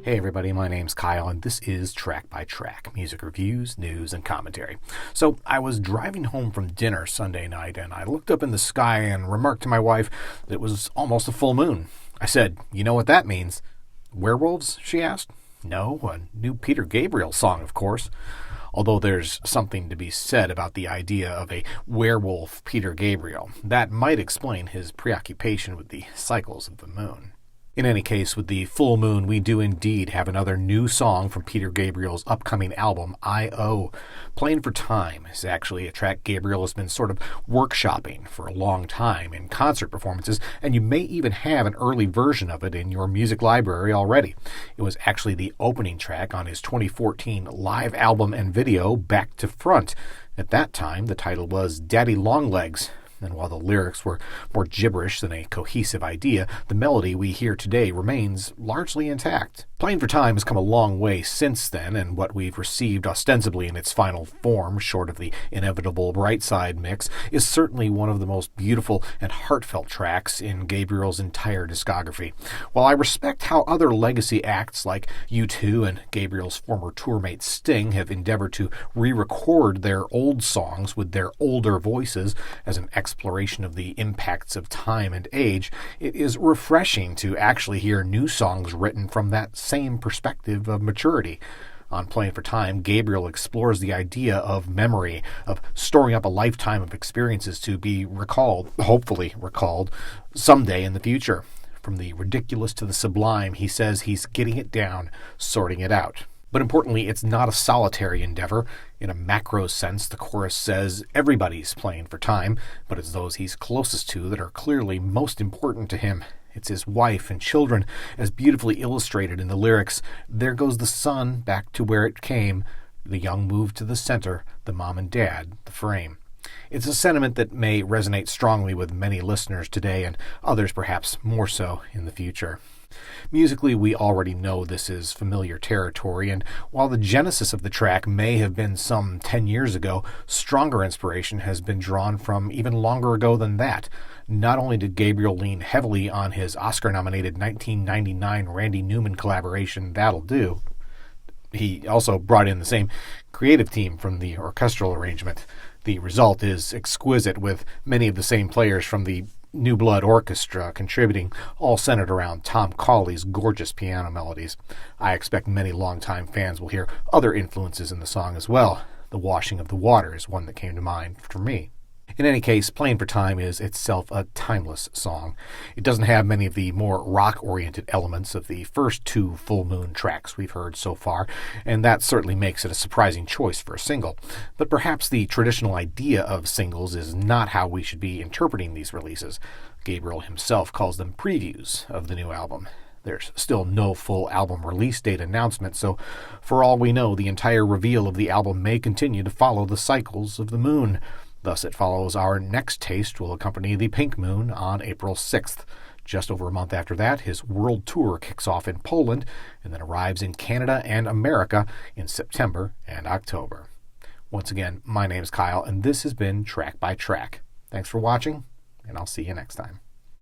Hey everybody, my name's Kyle, and this is Track by Track, music reviews, news, and commentary. So, I was driving home from dinner Sunday night, and I looked up in the sky and remarked to my wife that it was almost a full moon. I said, "You know what that means?" "Werewolves?" she asked. "No, a new Peter Gabriel song, of course." Although there's something to be said about the idea of a werewolf Peter Gabriel, that might explain his preoccupation with the cycles of the moon. In any case, with the full moon, we do indeed have another new song from Peter Gabriel's upcoming album, I.O. Playing for Time is actually a track Gabriel has been sort of workshopping for a long time in concert performances, and you may even have an early version of it in your music library already. It was actually the opening track on his 2014 live album and video, Back to Front. At that time, the title was Daddy Longlegs. And while the lyrics were more gibberish than a cohesive idea, the melody we hear today remains largely intact. Playing for Time has come a long way since then, and what we've received ostensibly in its final form, short of the inevitable Bright Side mix, is certainly one of the most beautiful and heartfelt tracks in Gabriel's entire discography. While I respect how other legacy acts like U2 and Gabriel's former tourmate Sting have endeavored to re-record their old songs with their older voices as an exploration of the impacts of time and age, it is refreshing to actually hear new songs written from that same perspective of maturity. On Playing for Time, Gabriel explores the idea of memory, of storing up a lifetime of experiences to be recalled, hopefully recalled, someday in the future. From the ridiculous to the sublime, he says he's getting it down, sorting it out. But importantly, it's not a solitary endeavor. In a macro sense, the chorus says everybody's playing for time, but it's those he's closest to that are clearly most important to him. It's his wife and children, as beautifully illustrated in the lyrics. There goes the sun back to where it came. The young move to the center, the mom and dad, the frame. It's a sentiment that may resonate strongly with many listeners today, and others perhaps more so in the future. Musically, we already know this is familiar territory, and while the genesis of the track may have been some 10 years ago, stronger inspiration has been drawn from even longer ago than that. Not only did Gabriel lean heavily on his Oscar-nominated 1999 Randy Newman collaboration, That'll Do, he also brought in the same creative team from the orchestral arrangement. The result is exquisite, with many of the same players from the New Blood Orchestra contributing, all centered around Tom Cawley's gorgeous piano melodies. I expect many longtime fans will hear other influences in the song as well. The Washing of the Water is one that came to mind for me. In any case, Playing for Time is itself a timeless song. It doesn't have many of the more rock-oriented elements of the first two full moon tracks we've heard so far, and that certainly makes it a surprising choice for a single. But perhaps the traditional idea of singles is not how we should be interpreting these releases. Gabriel himself calls them previews of the new album. There's still no full album release date announcement, so for all we know, the entire reveal of the album may continue to follow the cycles of the moon. Thus, it follows our next taste will accompany the Pink Moon on April 6th. Just over a month after that, his world tour kicks off in Poland and then arrives in Canada and America in September and October. Once again, my name is Kyle, and this has been Track by Track. Thanks for watching, and I'll see you next time.